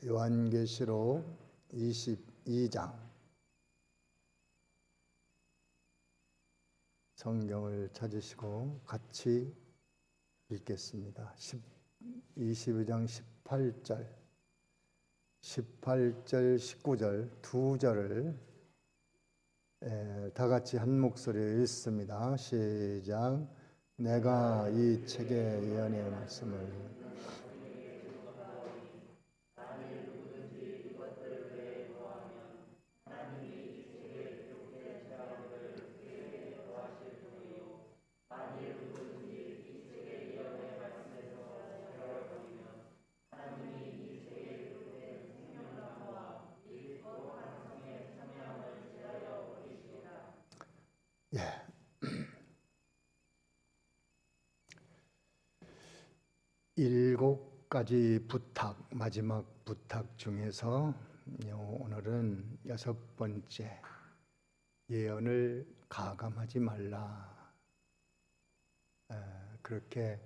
요한계시록 22장 성경을 찾으시고 같이 읽겠습니다. 22장 18절, 19절 두 절을 다 같이 한 목소리로 읽습니다. 시작. 내가 이 책의 예언의 말씀을 일곱 가지 부탁, 마지막 부탁 중에서 오늘은 여섯 번째, 예언을 가감하지 말라. 그렇게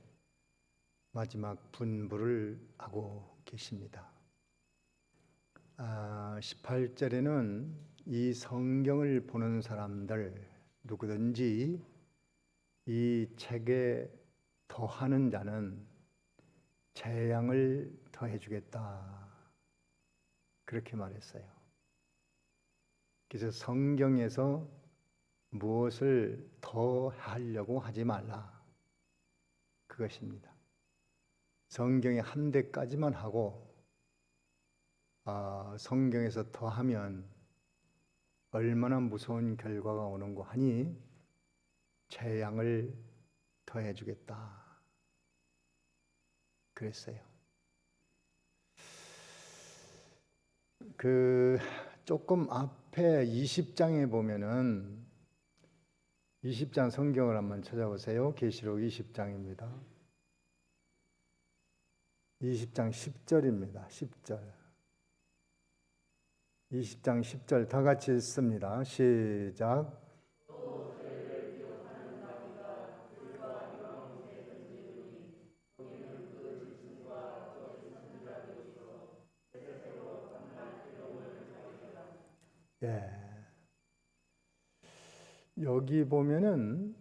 마지막 분부를 하고 계십니다. 18절에는 이 성경을 보는 사람들 누구든지 이 책에 더하는 자는 재앙을 더해주겠다, 그렇게 말했어요. 그래서 성경에서 무엇을 더 하려고 하지 말라, 그것입니다. 성경의 한 대까지만 하고 성경에서 더하면 얼마나 무서운 결과가 오는 거 하니 재앙을 더해주겠다, 그랬어요. 조금 앞에 20장에 보면은 20장 성경을 한번 찾아보세요. 계시록 20장입니다. 20장 10절입니다. 10절. 20장 10절 다 같이 읽습니다. 시작. 여기 보면은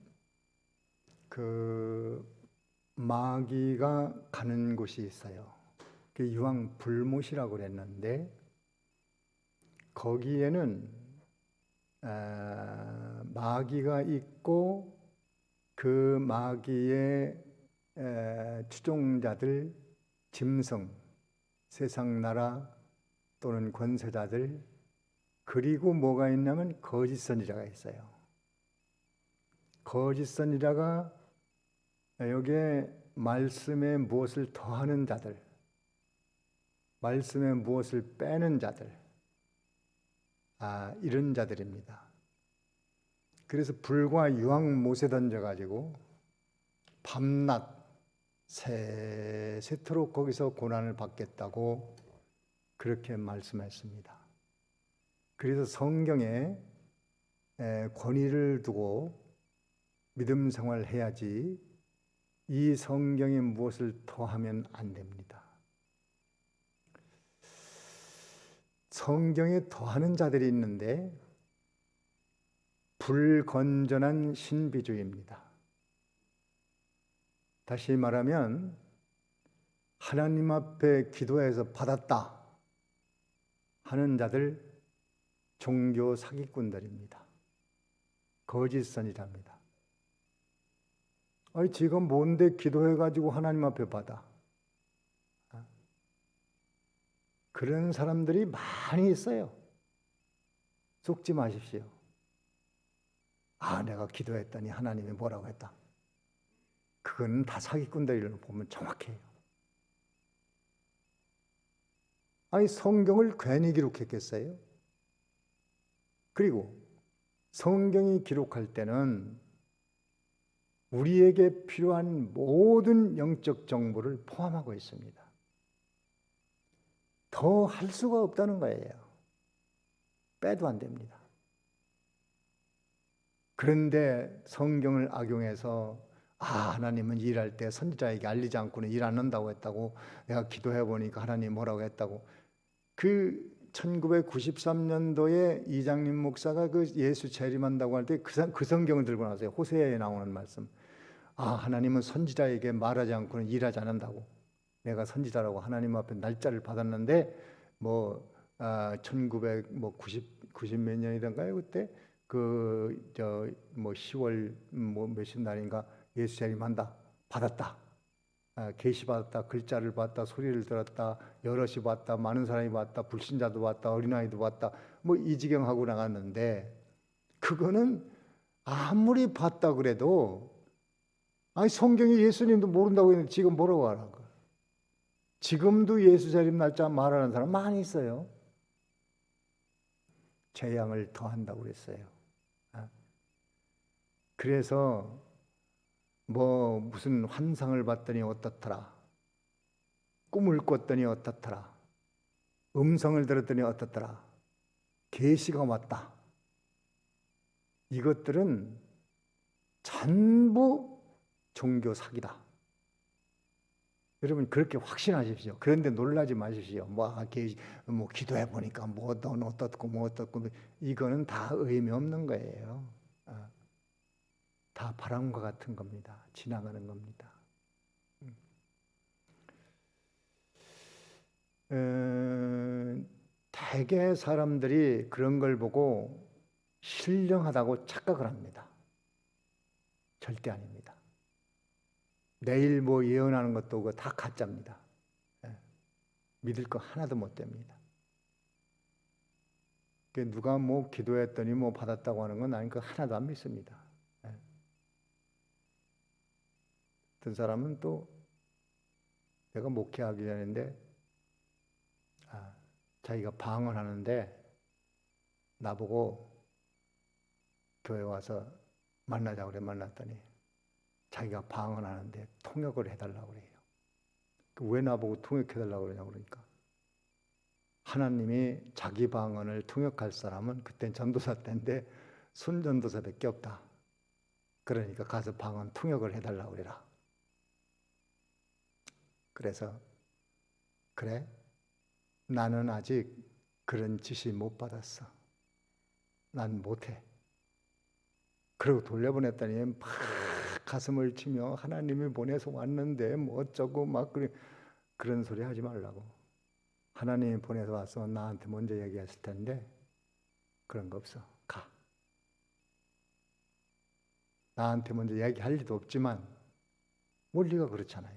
마귀가 가는 곳이 있어요. 그 이왕 불못이라고 그랬는데 거기에는 마귀가 있고 그 마귀의 추종자들, 짐승, 세상 나라 또는 권세자들, 그리고 뭐가 있냐면 거짓 선지자가 있어요. 거짓 선지자가 여기에 말씀에 무엇을 더하는 자들, 말씀에 무엇을 빼는 자들, 이런 자들입니다. 그래서 불과 유황 못에 던져가지고 밤낮 세세토록 거기서 고난을 받겠다고 그렇게 말씀했습니다. 그래서 성경에 권위를 두고 믿음 생활을 해야지 이 성경에 무엇을 더하면 안 됩니다. 성경에 더하는 자들이 있는데 불건전한 신비주의입니다. 다시 말하면 하나님 앞에 기도해서 받았다 하는 자들 종교 사기꾼들입니다. 거짓 선지자입니다. 지금 뭔데 기도해가지고 하나님 앞에 받아? 그런 사람들이 많이 있어요. 속지 마십시오. 내가 기도했더니 하나님이 뭐라고 했다. 그건 다 사기꾼들이라고 보면 정확해요. 성경을 괜히 기록했겠어요? 그리고 성경이 기록할 때는 우리에게 필요한 모든 영적 정보를 포함하고 있습니다. 더 할 수가 없다는 거예요. 빼도 안 됩니다. 그런데 성경을 악용해서 하나님은 일할 때 선지자에게 알리지 않고는 일 안 한다고 했다고, 내가 기도해 보니까 하나님 뭐라고 했다고, 그 1993년도에 이장림 목사가 그 예수 재림한다고 할 때 그 성경을 들고 나서요. 호세아에 나오는 말씀. 아, 하나님은 선지자에게 말하지 않고는 일하지 않는다고. 내가 선지자라고 하나님 앞에 날짜를 받았는데 1990 몇 년이던가요? 그때 10월 몇십 날인가 예수 재림한다. 받았다. 계시 받았다. 글자를 봤다. 소리를 들었다. 여럿이 봤다. 많은 사람이 봤다. 불신자도 봤다. 어린아이도 봤다. 이 지경하고 나갔는데 그거는 아무리 봤다 그래도 아니 성경이 예수님도 모른다고 했는데 지금 뭐라고 하는 거야? 지금도 예수 재림 날짜 말하는 사람 많이 있어요. 재앙을 더한다고 그랬어요. 그래서 무슨 환상을 봤더니 어떻더라, 꿈을 꿨더니 어떻더라, 음성을 들었더니 어떻더라, 계시가 왔다. 이것들은 전부 종교 사기다. 여러분 그렇게 확신하십시오. 그런데 놀라지 마십시오. 기도해 보니까 넌 어떻고 어떻고 이거는 다 의미 없는 거예요. 다 바람과 같은 겁니다. 지나가는 겁니다. 대개 사람들이 그런 걸 보고 신령하다고 착각을 합니다. 절대 아닙니다. 내일 예언하는 것도 그거 다 가짜입니다. 믿을 거 하나도 못 됩니다. 누가 기도했더니 받았다고 하는 건 나는 그거 하나도 안 믿습니다. 어떤 사람은 또 내가 목회하기 전인데 자기가 방언하는데 나보고 교회 와서 만나자고 그래. 만났더니 자기가 방언하는데 통역을 해달라고 그래요. 왜 나보고 통역해달라고 그러냐고 그러니까 하나님이 자기 방언을 통역할 사람은 그땐 전도사 때인데 순전도사밖에 없다. 그러니까 가서 방언 통역을 해달라고 그래라. 그래서 그래? 나는 아직 그런 지시 못 받았어. 난 못해. 그러고 돌려보냈더니 막 가슴을 치며 하나님이 보내서 왔는데 어쩌고 그런 소리 하지 말라고. 하나님이 보내서 왔으면 나한테 먼저 얘기했을 텐데 그런 거 없어. 가. 나한테 먼저 얘기할 리도 없지만 원리가 그렇잖아요.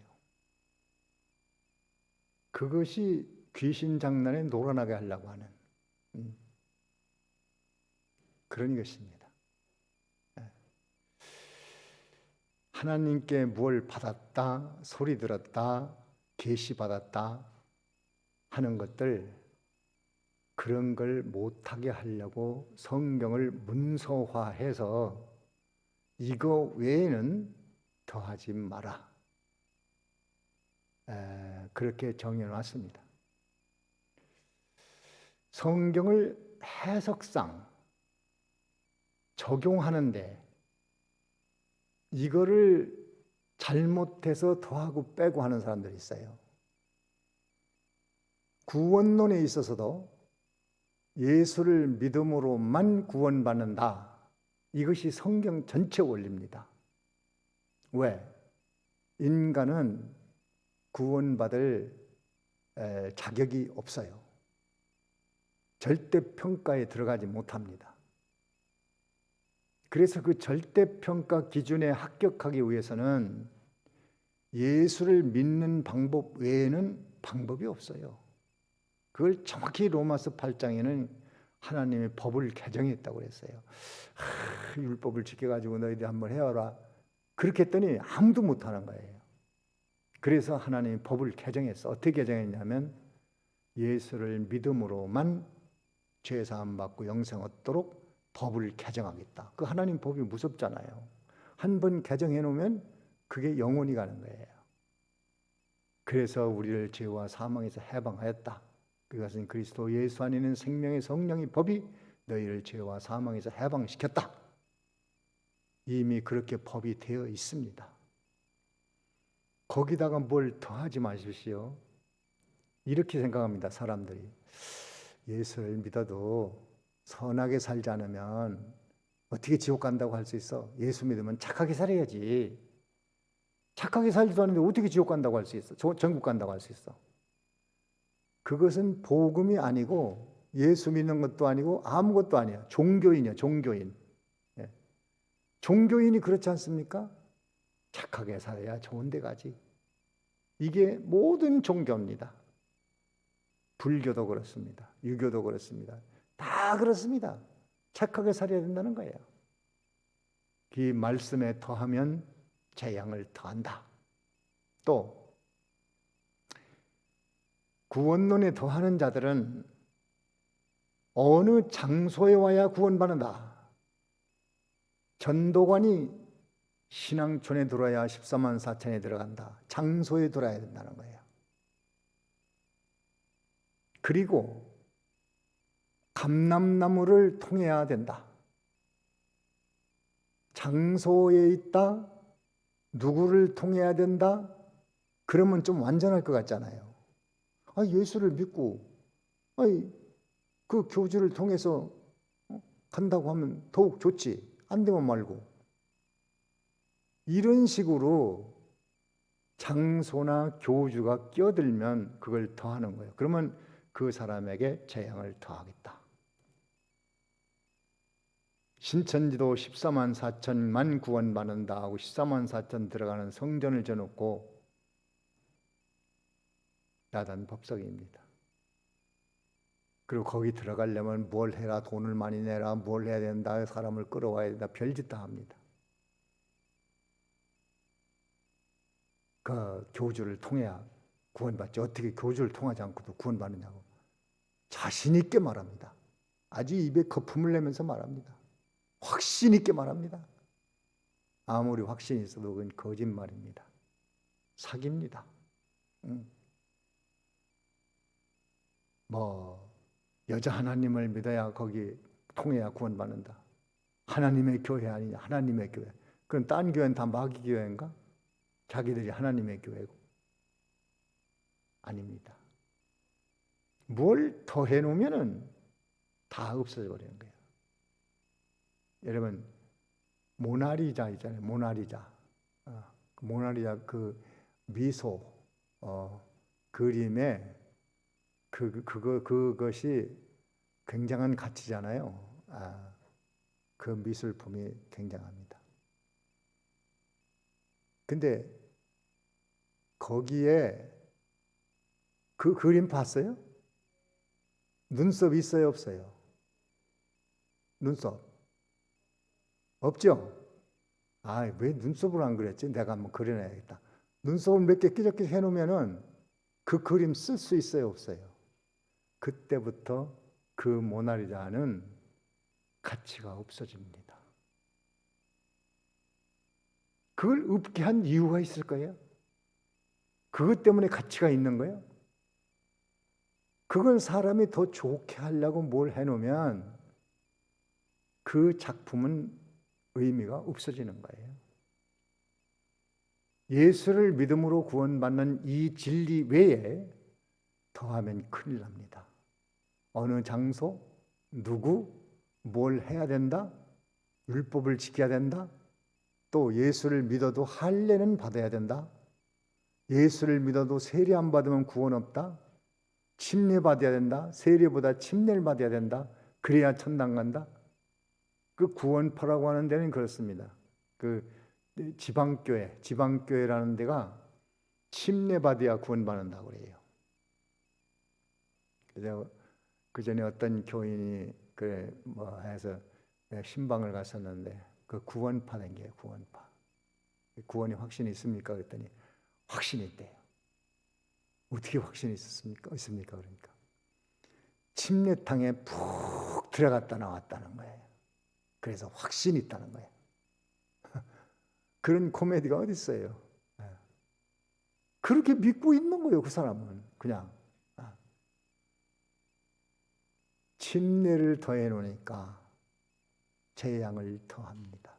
그것이 귀신 장난에 놀아나게 하려고 하는 그런 것입니다. 하나님께 뭘 받았다, 소리 들었다, 계시 받았다 하는 것들, 그런 걸 못하게 하려고 성경을 문서화해서 이거 외에는 더하지 마라. 그렇게 정해놨습니다. 성경을 해석상 적용하는데 이거를 잘못해서 더하고 빼고 하는 사람들이 있어요. 구원론에 있어서도 예수를 믿음으로만 구원받는다. 이것이 성경 전체 원리입니다. 왜? 인간은 구원받을 자격이 없어요. 절대평가에 들어가지 못합니다. 그래서 그 절대평가 기준에 합격하기 위해서는 예수를 믿는 방법 외에는 방법이 없어요. 그걸 정확히 로마서 8장에는 하나님의 법을 개정했다고 그랬어요. 율법을 지켜가지고 너희들 한번 해와라. 그렇게 했더니 아무도 못하는 거예요. 그래서 하나님이 법을 개정했어. 어떻게 개정했냐면 예수를 믿음으로만 죄사함 받고 영생 얻도록 법을 개정하겠다. 그 하나님 법이 무섭잖아요. 한 번 개정해 놓으면 그게 영원히 가는 거예요. 그래서 우리를 죄와 사망에서 해방하였다. 그것은 그리스도 예수 안에 있는 생명의 성령의 법이 너희를 죄와 사망에서 해방시켰다. 이미 그렇게 법이 되어 있습니다. 거기다가 뭘 더하지 마십시오. 이렇게 생각합니다. 사람들이 예수를 믿어도 선하게 살지 않으면 어떻게 지옥 간다고 할 수 있어? 예수 믿으면 착하게 살아야지. 착하게 살지도 않는데 어떻게 지옥 간다고 할 수 있어? 전국 간다고 할 수 있어? 그것은 복음이 아니고 예수 믿는 것도 아니고 아무것도 아니야. 종교인이야, 종교인. 예. 종교인이 그렇지 않습니까? 착하게 살아야 좋은 데 가지. 이게 모든 종교입니다. 불교도 그렇습니다. 유교도 그렇습니다. 다 그렇습니다. 착하게 살아야 된다는 거예요. 이 말씀에 더하면 재앙을 더한다. 또 구원론에 더하는 자들은 어느 장소에 와야 구원받는다. 전도관이 신앙촌에 들어야 14만 4천에 들어간다. 장소에 들어야 된다는 거예요. 그리고 감람나무를 통해야 된다. 장소에 있다. 누구를 통해야 된다. 그러면 좀 완전할 것 같잖아요. 예수를 믿고 그 교주를 통해서 간다고 하면 더욱 좋지. 안 되면 말고. 이런 식으로 장소나 교주가 끼어들면 그걸 더하는 거예요. 그러면 그 사람에게 재앙을 더하겠다. 신천지도 14만 4천만 구원받는다 하고 14만 4천 들어가는 성전을 져놓고 야단 법석입니다. 그리고 거기 들어가려면 뭘 해라, 돈을 많이 내라, 뭘 해야 된다, 사람을 끌어와야 된다, 별짓 다 합니다. 그 교주를 통해야 구원받지. 어떻게 교주를 통하지 않고도 구원받느냐고 자신 있게 말합니다. 아주 입에 거품을 내면서 말합니다. 확신 있게 말합니다. 아무리 확신이 있어도 그건 거짓말입니다. 사기입니다. 여자 하나님을 믿어야 거기 통해야 구원받는다. 하나님의 교회 아니냐? 하나님의 교회. 그럼 딴 교회는 다 마귀 교회인가? 자기들이 하나님의 교회고. 아닙니다. 뭘 더 해놓으면은 다 없어져 버리는 거예요. 여러분, 모나리자 있잖아요. 모나리자. 모나리자 그 미소 그림에 그것이 굉장한 가치잖아요. 그 미술품이 굉장합니다. 근데 거기에 그 그림 봤어요? 눈썹 있어요, 없어요? 눈썹 없죠? 왜 눈썹을 안 그렸지? 내가 한번 그려놔야겠다. 눈썹을 몇 개 끼적끼적 해놓으면은 그 그림 쓸 수 있어요, 없어요? 그때부터 그 모나리자는 가치가 없어집니다. 그걸 없게 한 이유가 있을 거예요. 그것 때문에 가치가 있는 거예요. 그걸 사람이 더 좋게 하려고 뭘 해놓으면 그 작품은 의미가 없어지는 거예요. 예수를 믿음으로 구원받는 이 진리 외에 더하면 큰일 납니다. 어느 장소, 누구, 뭘 해야 된다, 율법을 지켜야 된다, 또 예수를 믿어도 할례는 받아야 된다, 예수를 믿어도 세례 안 받으면 구원 없다, 침례 받아야 된다, 세례보다 침례를 받아야 된다, 그래야 천당 간다. 그 구원파라고 하는 데는 그렇습니다. 그 지방교회라는 데가 침례 받아야 구원받는다고 그래요. 그래서 그 전에 어떤 교인이 해서 신방을 갔었는데 그 구원파 된 게 구원파. 구원이 확신이 있습니까? 그랬더니 확신이 있대요. 어떻게 확신이 있습니까? 그러니까 침례탕에 푹 들어갔다 나왔다는 거예요. 그래서 확신이 있다는 거예요. 그런 코미디가 어디 있어요? 그렇게 믿고 있는 거예요. 그 사람은 그냥 침례를 더해 놓으니까 재앙을 더합니다.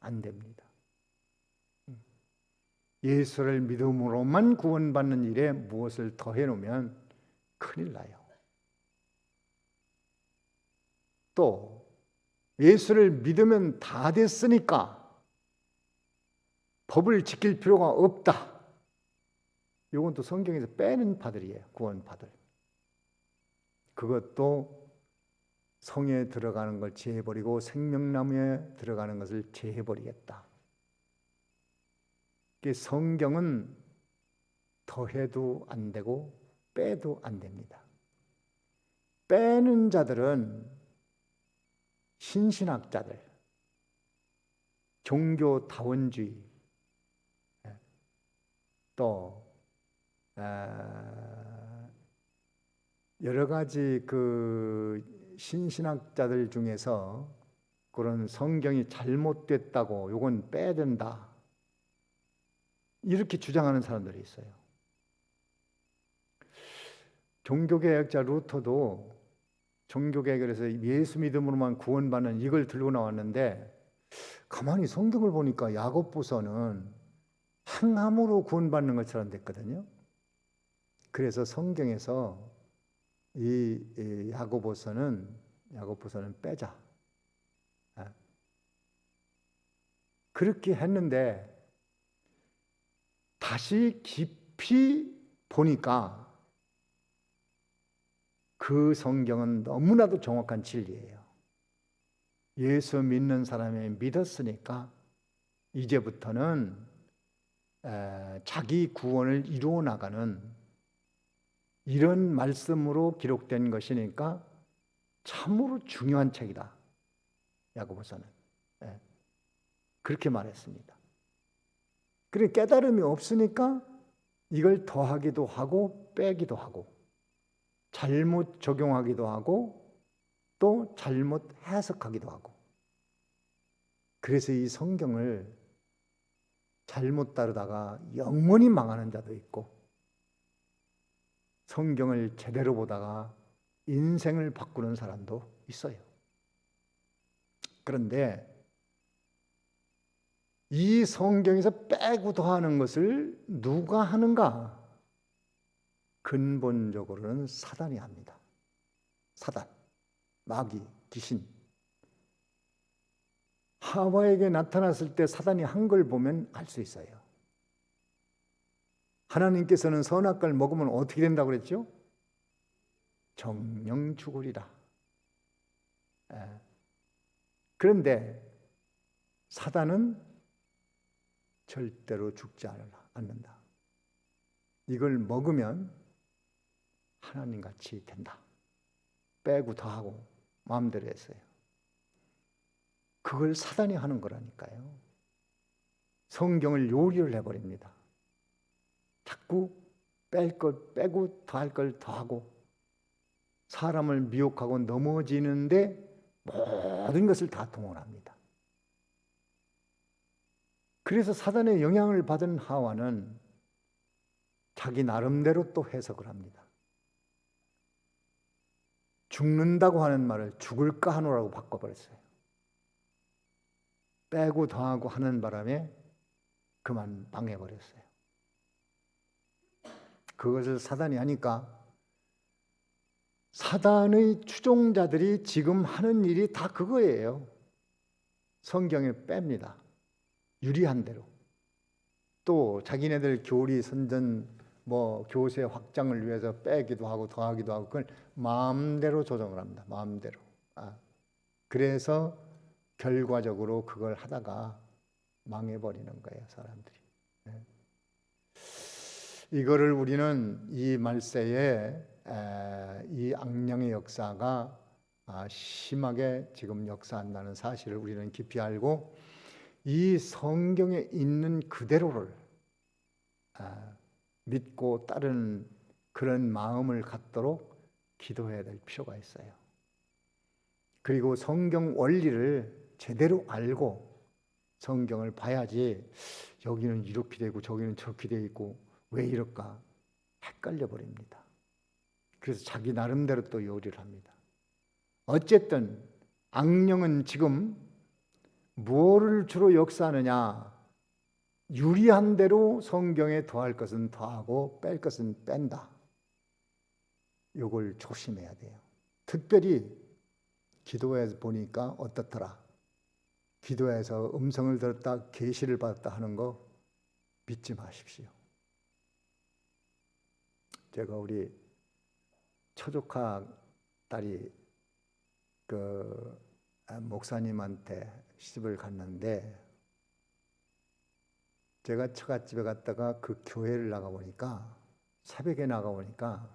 안 됩니다. 예수를 믿음으로만 구원받는 일에 무엇을 더해 놓으면 큰일 나요. 또 예수를 믿으면 다 됐으니까 법을 지킬 필요가 없다. 이건 또 성경에서 빼는 바들이에요. 구원바들. 그것도 성에 들어가는 걸 제해버리고 생명나무에 들어가는 것을 제해버리겠다. 성경은 더해도 안 되고 빼도 안 됩니다. 빼는 자들은 신신학자들, 종교다원주의, 또 여러 가지 그 신신학자들 중에서 그런 성경이 잘못됐다고 요건 빼야 된다 이렇게 주장하는 사람들이 있어요. 종교개혁자 루터도 종교개혁을 해서 예수 믿음으로만 구원받는 이걸 들고 나왔는데 가만히 성경을 보니까 야고보서는 행함으로 구원받는 것처럼 됐거든요. 그래서 성경에서 이 야고보서는 빼자. 그렇게 했는데 다시 깊이 보니까 그 성경은 너무나도 정확한 진리예요. 예수 믿는 사람이 믿었으니까 이제부터는 자기 구원을 이루어 나가는 이런 말씀으로 기록된 것이니까 참으로 중요한 책이다. 야고보서는 그렇게 말했습니다. 그래 깨달음이 없으니까 이걸 더하기도 하고 빼기도 하고 잘못 적용하기도 하고 또 잘못 해석하기도 하고 그래서 이 성경을 잘못 따르다가 영원히 망하는 자도 있고 성경을 제대로 보다가 인생을 바꾸는 사람도 있어요. 그런데 이 성경에서 빼고 더하는 것을 누가 하는가? 근본적으로는 사단이 합니다. 사단, 마귀, 귀신. 하와에게 나타났을 때 사단이 한 걸 보면 알 수 있어요. 하나님께서는 선악과를 먹으면 어떻게 된다고 그랬죠? 정령 죽으리라. 그런데 사단은 절대로 죽지 않는다. 이걸 먹으면 하나님같이 된다. 빼고 더하고 마음대로 했어요. 그걸 사단이 하는 거라니까요. 성경을 요리를 해버립니다. 자꾸 뺄 것 빼고 더할 걸 더하고 사람을 미혹하고 넘어지는데 모든 것을 다 동원합니다. 그래서 사단의 영향을 받은 하와는 자기 나름대로 또 해석을 합니다. 죽는다고 하는 말을 죽을까 하노라고 바꿔버렸어요. 빼고 더하고 하는 바람에 그만 망해버렸어요. 그것을 사단이 하니까 사단의 추종자들이 지금 하는 일이 다 그거예요. 성경에 뺍니다. 유리한 대로. 또 자기네들 교리 선전 교세 확장을 위해서 빼기도 하고 더하기도 하고 그걸 마음대로 조정을 합니다. 마음대로. 그래서 결과적으로 그걸 하다가 망해버리는 거예요, 사람들이. 이거를 우리는 이 말세에 이 악령의 역사가 심하게 지금 역사한다는 사실을 우리는 깊이 알고 이 성경에 있는 그대로를 믿고 따르는 그런 마음을 갖도록 기도해야 될 필요가 있어요. 그리고 성경 원리를 제대로 알고 성경을 봐야지 여기는 이렇게 되고 저기는 저렇게 되어 있고 왜 이럴까 헷갈려 버립니다. 그래서 자기 나름대로 또 요리를 합니다. 어쨌든 악령은 지금 무엇을 주로 역사하느냐? 유리한 대로 성경에 더할 것은 더하고 뺄 것은 뺀다. 이걸 조심해야 돼요. 특별히 기도해서 보니까 어떻더라. 기도해서 음성을 들었다, 계시를 받았다 하는 거 믿지 마십시오. 제가 우리 처조카 딸이 그 목사님한테 시집을 갔는데, 제가 처갓집에 갔다가 그 교회를 나가보니까, 새벽에 나가보니까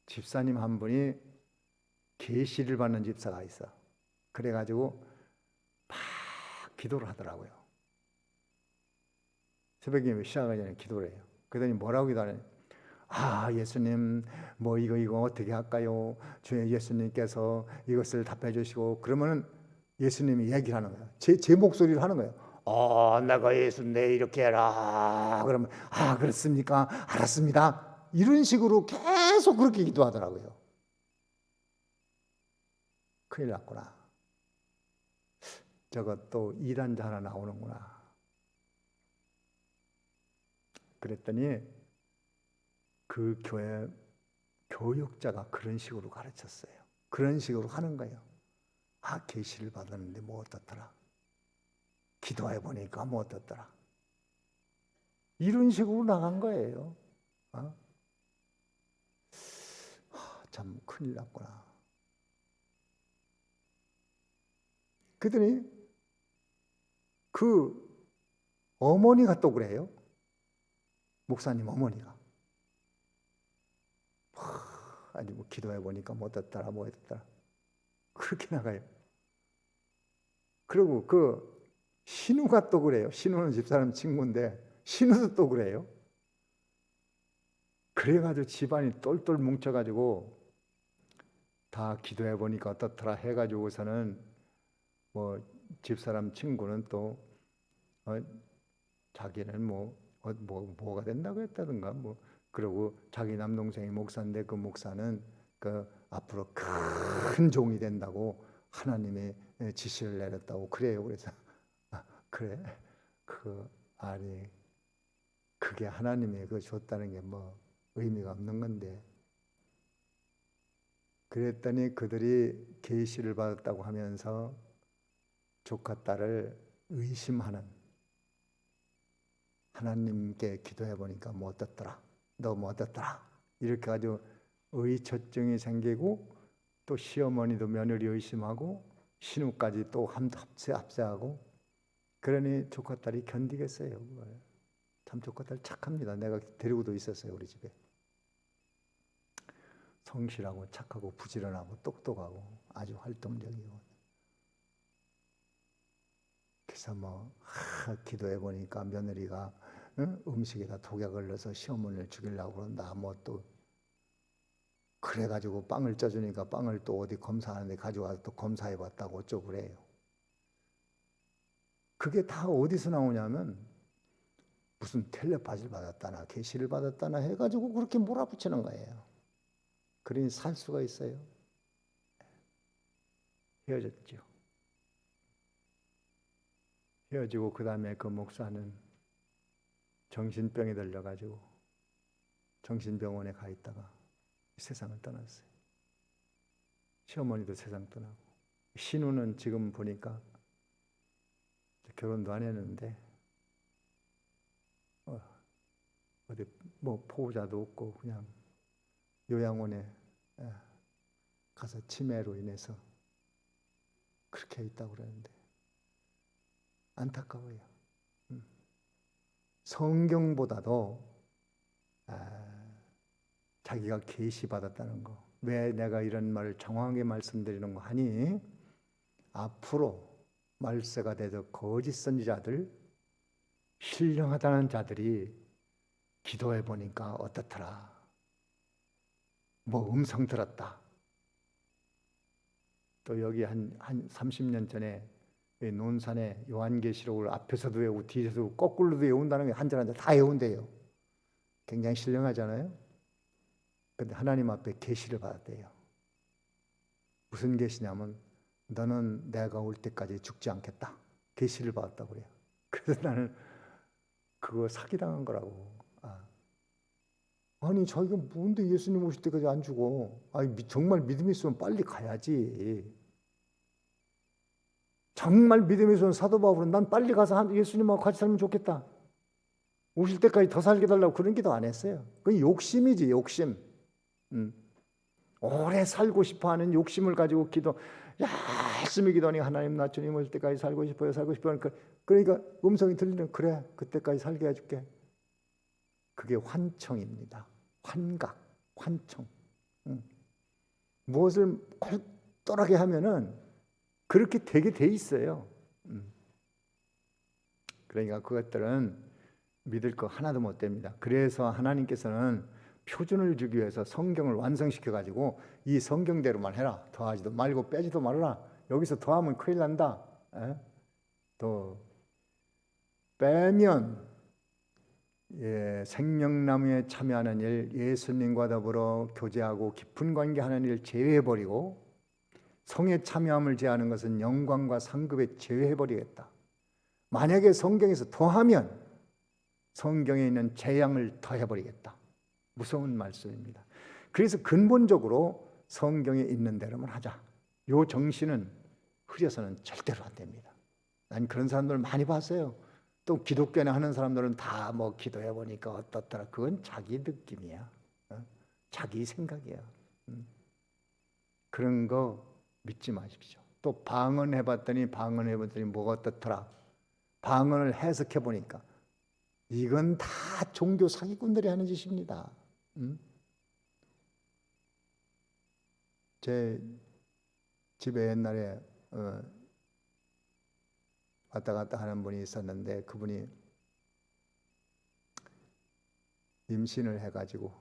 집사님 한 분이 계시를 받는 집사가 있어. 그래가지고 막 기도를 하더라고요. 새벽에 시작하기 전에 기도를 해요. 그러더니 뭐라고 기도하냐? 예수님, 뭐 이거 어떻게 할까요? 주의 예수님께서 이것을 답해 주시고. 그러면은 예수님이 얘기를 하는 거예요. 제 목소리를 하는 거예요. 내가 예수 내 이렇게 해라. 그러면 그렇습니까? 알았습니다. 이런 식으로 계속 그렇게 기도하더라고요. 큰일 났구나. 저거 또 이단자 하나 나오는구나. 그랬더니 그 교회 교육자가 그런 식으로 가르쳤어요. 그런 식으로 하는 거예요. 계시를 받았는데 뭐 어떻더라. 기도해 보니까 뭐 어떻더라. 이런 식으로 나간 거예요. 참 큰일 났구나. 그러더니 그 어머니가 또 그래요. 목사님 어머니가. 아니 뭐 기도해 보니까 뭐 어떻더라 뭐 어떻더라. 그렇게 나가요. 그리고 그 신우가 또 그래요. 신우는 집사람 친구인데 신우도 또 그래요. 그래가지고 집안이 똘똘 뭉쳐가지고 다 기도해 보니까 어떻더라 해가지고서는 뭐 집사람 친구는 또 자기는 뭐가 된다고 했다든가 뭐. 그리고 자기 남동생이 목사인데 그 목사는 그 앞으로 큰 종이 된다고 하나님의 지시를 내렸다고 그래요. 그래서 그래 아니 그게 하나님이 그 줬다는 게 뭐 의미가 없는 건데. 그랬더니 그들이 계시를 받았다고 하면서 조카 딸을 의심하는, 하나님께 기도해 보니까 뭐 어떻더라, 너 뭐 어떻더라, 이렇게 가지고 의처증이 생기고, 또 시어머니도 며느리 의심하고 신우까지 또 합세하고. 그러니 조카 딸이 견디겠어요. 참 조카 딸 착합니다. 내가 데리고도 있었어요. 우리 집에 성실하고 착하고 부지런하고 똑똑하고 아주 활동적이고. 그래서 기도해 보니까 며느리가 음식에다 독약을 넣어서 시어머니를 죽이려고 그런다. 또 그래가지고 빵을 쪄주니까 빵을 또 어디 검사하는데 가져와서 또 검사해 봤다고 어쩌고 그래요. 그게 다 어디서 나오냐면 무슨 텔레파시를 받았다나 계시를 받았다나 해가지고 그렇게 몰아붙이는 거예요. 그러니 살 수가 있어요. 헤어졌죠. 헤어지고 그 다음에 그 목사는 정신병이 들려가지고 정신병원에 가 있다가 세상을 떠났어요. 시어머니도 세상 떠나고. 신우는 지금 보니까 결혼도 안 했는데 어디 포부자도 없고 그냥 요양원에 가서 치매로 인해서 그렇게 있다고 그러는데 안타까워요. 성경보다도 자기가 계시받았다는 거. 왜 내가 이런 말을 정확하게 말씀드리는 거 하니, 앞으로 말세가 돼서 거짓 선지자들, 신령하다는 자들이 기도해 보니까 어떻더라, 음성 들었다. 또 여기 한 30년 전에 논산에 요한계시록을 앞에서도 외우고 뒤에서도 거꾸로도 외운다는 게 한 절 한 절 다 외운대요. 굉장히 신령하잖아요. 근데 하나님 앞에 계시를 받았대요. 무슨 계시냐면 너는 내가 올 때까지 죽지 않겠다. 계시를 받았다고 그래요. 그래서 나는 그거 사기당한 거라고. 아니 자기가 뭔데 예수님 오실 때까지 안 죽어. 아니 정말 믿음이 있으면 빨리 가야지. 정말 믿음이 있으면 사도 바울은 난 빨리 가서 예수님하고 같이 살면 좋겠다. 오실 때까지 더 살게 달라고 그런 기도 안 했어요. 그건 욕심이지, 욕심. 오래 살고 싶어하는 욕심을 가지고 열심히 기도하니 하나님 나 주님 올 때까지 살고 싶어요. 그러니까 음성이 들리는 그래 그때까지 살게 해줄게. 그게 환청입니다. 환각, 환청. 무엇을 꼴똘하게 하면은 그렇게 되게 돼 있어요. 그러니까 그것들은 믿을 거 하나도 못 됩니다. 그래서 하나님께서는 표준을 주기 위해서 성경을 완성시켜 가지고 이 성경대로만 해라. 더하지도 말고 빼지도 말아라. 여기서 더하면 큰일 난다. 더 빼면 생명나무에 참여하는 일, 예수님과 더불어 교제하고 깊은 관계하는 일 제외해버리고 성에 참여함을 제하는 것은 영광과 상급에 제외해버리겠다. 만약에 성경에서 더하면 성경에 있는 재앙을 더해버리겠다. 무서운 말씀입니다. 그래서 근본적으로 성경에 있는 대로만 하자. 요 정신은 흐려서는 절대로 안 됩니다. 난 그런 사람들 많이 봤어요. 또 기독교에 하는 사람들은 다 뭐 기도해 보니까 어떻더라. 그건 자기 느낌이야. 자기 생각이야. 그런 거 믿지 마십시오. 또 방언해 봤더니 뭐가 어떻더라. 방언을 해석해 보니까 이건 다 종교 사기꾼들이 하는 짓입니다. 제 집에 옛날에 왔다 갔다 하는 분이 있었는데 그분이 임신을 해가지고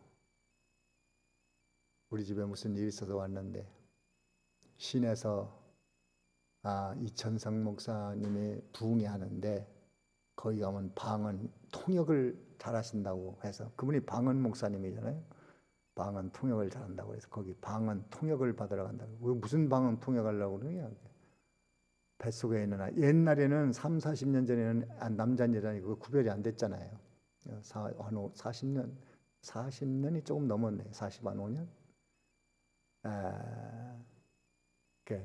우리 집에 무슨 일이 있어서 왔는데 시내에서 이천성 목사님이 부흥회 하는데 거기 가면 방언 통역을 잘하신다고 해서 그분이 방언 목사님이잖아요. 방언 통역을 잘한다고 해서 거기 방언 통역을 받으러 간다고. 무슨 방언 통역하려고 그러냐. 뱃속에 있는 아이. 옛날에는 3, 40년 전에는 남자 여자니 그거 구별이 안 됐잖아요. 40년이 조금 넘었네. 45년.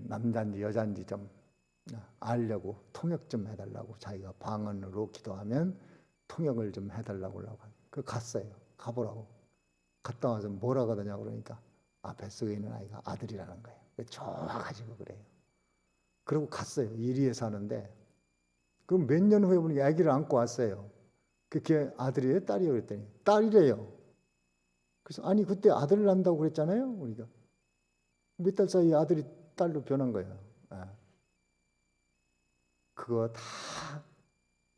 남자인지 여자인지 좀 알려고 통역 좀 해달라고 자기가 방언으로 기도하면 통역을 좀 해달라고 하고 그 갔어요. 가보라고. 갔다 와서 뭐라고 하더냐고 그러니까 뱃속에 있는 아이가 아들이라는 거예요. 좋아가지고 그래요. 그러고 갔어요. 이리에서 하는데 그럼 몇 년 후에 보니까 아기를 안고 왔어요. 그게 아들이에요? 딸이에요? 그랬더니 딸이래요. 그래서 아니 그때 아들을 낳는다고 그랬잖아요. 우리가 몇 달 사이에 아들이 딸로 변한 거예요. 그거 다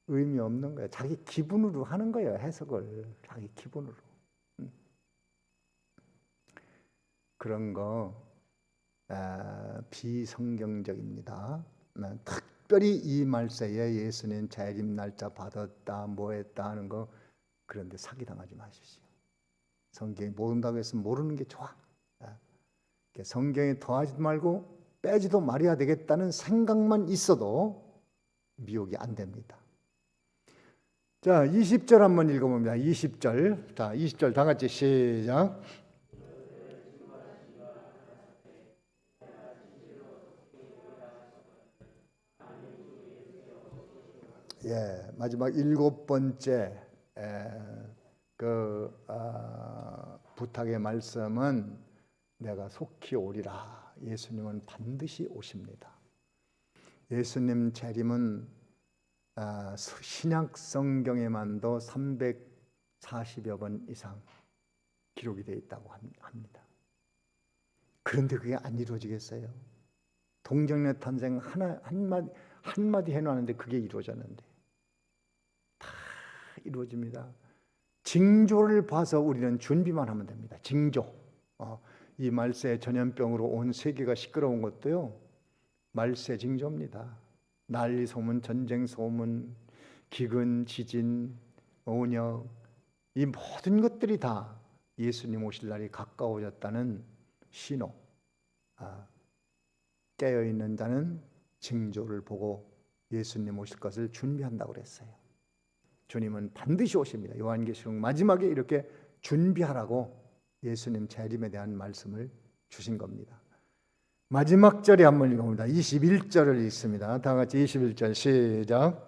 의미 없는 거예요. 자기 기분으로 하는 거예요. 해석을 자기 기분으로. 그런 거 비성경적입니다. 특별히 이 말세에 예수님 재림 날짜 받았다 뭐했다 하는 거 그런데 사기당하지 마십시오. 성경이 모른다고 해서 모르는 게 좋아. 성경에 더하지도 말고 빼지도 말아야 되겠다는 생각만 있어도 미혹이 안 됩니다. 자, 20절 한번 읽어봅니다. 20절. 자, 20절 다 같이 시작. 마지막 7번째 부탁의 말씀은 내가 속히 오리라. 예수님은 반드시 오십니다. 예수님 재림은 신약 성경에만도 340여 번 이상 기록이 되어 있다고 합니다. 그런데 그게 안 이루어지겠어요? 동정녀 탄생 한마디 해놓았는데 그게 이루어졌는데 다 이루어집니다. 징조를 봐서 우리는 준비만 하면 됩니다. 징조. 이 말세 전염병으로 온 세계가 시끄러운 것도요. 말세 징조입니다. 난리 소문, 전쟁 소문, 기근, 지진, 온역 이 모든 것들이 다 예수님 오실 날이 가까워졌다는 신호. 깨어있는 자는 징조를 보고 예수님 오실 것을 준비한다고 그랬어요. 주님은 반드시 오십니다. 요한계시록 마지막에 이렇게 준비하라고 예수님 재림에 대한 말씀을 주신 겁니다. 마지막 절에 한번 읽어봅니다. 21절을 읽습니다. 다 같이 21절 시작.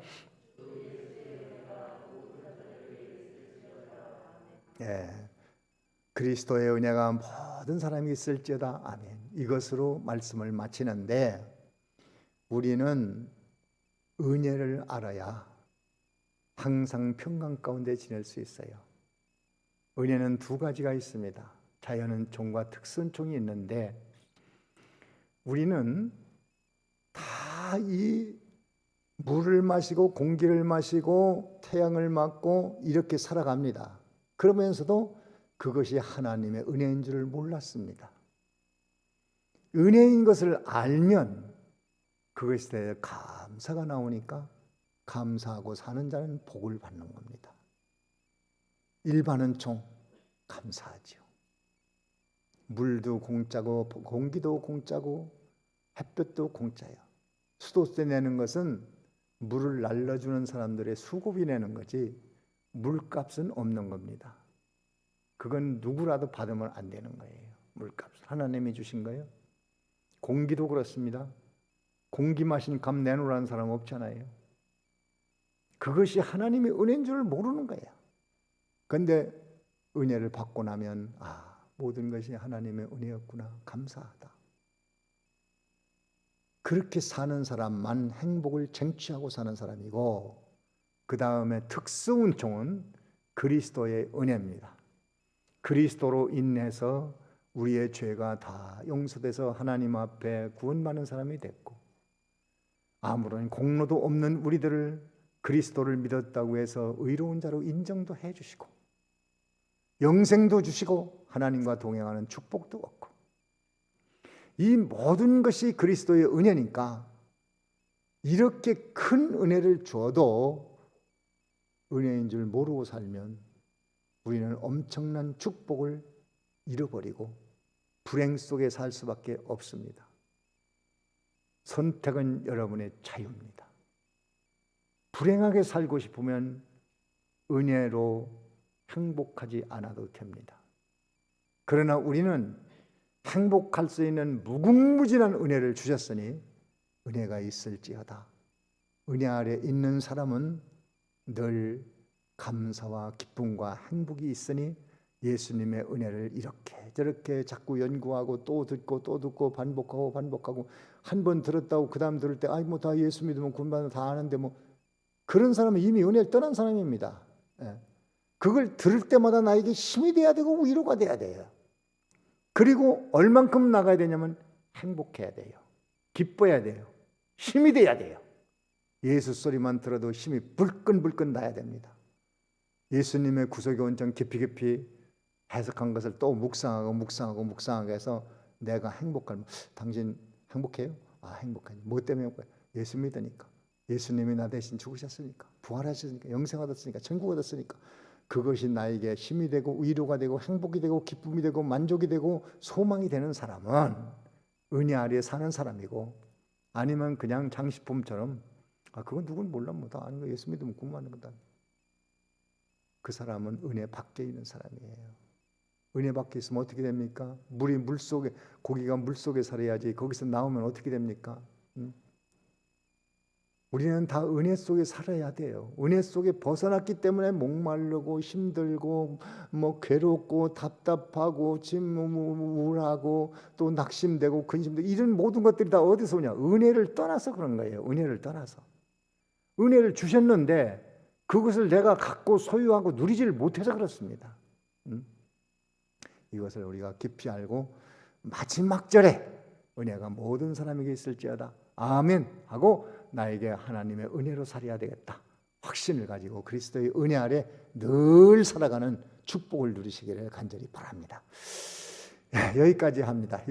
예, 그리스도의 은혜가 모든 사람이 있을지어다. 아멘. 이것으로 말씀을 마치는데, 우리는 은혜를 알아야 항상 평강 가운데 지낼 수 있어요. 은혜는 두 가지가 있습니다. 자연은총과 특선총이 있는데, 우리는 다 이 물을 마시고 공기를 마시고 태양을 맞고 이렇게 살아갑니다. 그러면서도 그것이 하나님의 은혜인 줄을 몰랐습니다. 은혜인 것을 알면 그것에 대해 감사가 나오니까 감사하고 사는 자는 복을 받는 겁니다. 일반은 총 감사하지요. 물도 공짜고 공기도 공짜고 햇볕도 공짜예요. 수도세 내는 것은 물을 날려주는 사람들의 수고비 내는 거지 물값은 없는 겁니다. 그건 누구라도 받으면 안 되는 거예요. 물값 하나님이 주신 거예요. 공기도 그렇습니다. 공기 마신 값 내놓으라는 사람 없잖아요. 그것이 하나님의 은혜인 줄 모르는 거예요. 그런데 은혜를 받고 나면 모든 것이 하나님의 은혜였구나, 감사하다. 그렇게 사는 사람만 행복을 쟁취하고 사는 사람이고, 그 다음에 특수운총은 그리스도의 은혜입니다. 그리스도로 인해서 우리의 죄가 다 용서돼서 하나님 앞에 구원받는 사람이 됐고, 아무런 공로도 없는 우리들을 그리스도를 믿었다고 해서 의로운 자로 인정도 해주시고, 영생도 주시고 하나님과 동행하는 축복도 얻고, 이 모든 것이 그리스도의 은혜니까 이렇게 큰 은혜를 주어도 은혜인 줄 모르고 살면 우리는 엄청난 축복을 잃어버리고 불행 속에 살 수밖에 없습니다. 선택은 여러분의 자유입니다. 불행하게 살고 싶으면 은혜로 행복하지 않아도 됩니다. 그러나 우리는 행복할 수 있는 무궁무진한 은혜를 주셨으니 은혜가 있을지어다. 은혜 아래 있는 사람은 늘 감사와 기쁨과 행복이 있으니 예수님의 은혜를 이렇게 저렇게 자꾸 연구하고 또 듣고 반복하고 한 번 들었다고 그 다음 들을 때 다 예수 믿으면 구원받는 다 아는데 그런 사람은 이미 은혜를 떠난 사람입니다. 그걸 들을 때마다 나에게 힘이 돼야 되고 위로가 돼야 돼요. 그리고 얼만큼 나가야 되냐면 행복해야 돼요. 기뻐야 돼요. 힘이 돼야 돼요. 예수 소리만 들어도 힘이 불끈불끈 나야 됩니다. 예수님의 구속의 온전 깊이 해석한 것을 또 묵상하고 해서 내가 당신 행복해요? 행복해요. 뭐 때문에 행복해요? 예수 믿으니까. 예수님이 나 대신 죽으셨으니까, 부활하셨으니까, 영생 얻었으니까, 천국 얻었으니까. 그것이 나에게 힘이 되고 위로가 되고 행복이 되고 기쁨이 되고 만족이 되고 소망이 되는 사람은 은혜 아래에 사는 사람이고, 아니면 그냥 장식품처럼 그건 누군 몰라 다 아는 거, 예수 믿으면 구원하는 거다. 그 사람은 은혜 밖에 있는 사람이에요. 은혜 밖에 있으면 어떻게 됩니까? 고기가 물속에 살아야지 거기서 나오면 어떻게 됩니까? 우리는 다 은혜 속에 살아야 돼요. 은혜 속에 벗어났기 때문에 목마르고 힘들고 괴롭고 답답하고 우울하고 또 낙심되고 근심되고 이런 모든 것들이 다 어디서 오냐? 은혜를 떠나서 그런 거예요. 은혜를 떠나서. 은혜를 주셨는데 그것을 내가 갖고 소유하고 누리지를 못해서 그렇습니다. 이것을 우리가 깊이 알고 마지막 절에 은혜가 모든 사람에게 있을지어다. 아멘 하고 나에게 하나님의 은혜로 살아야 되겠다. 확신을 가지고 그리스도의 은혜 아래 늘 살아가는 축복을 누리시기를 간절히 바랍니다. 여기까지 합니다.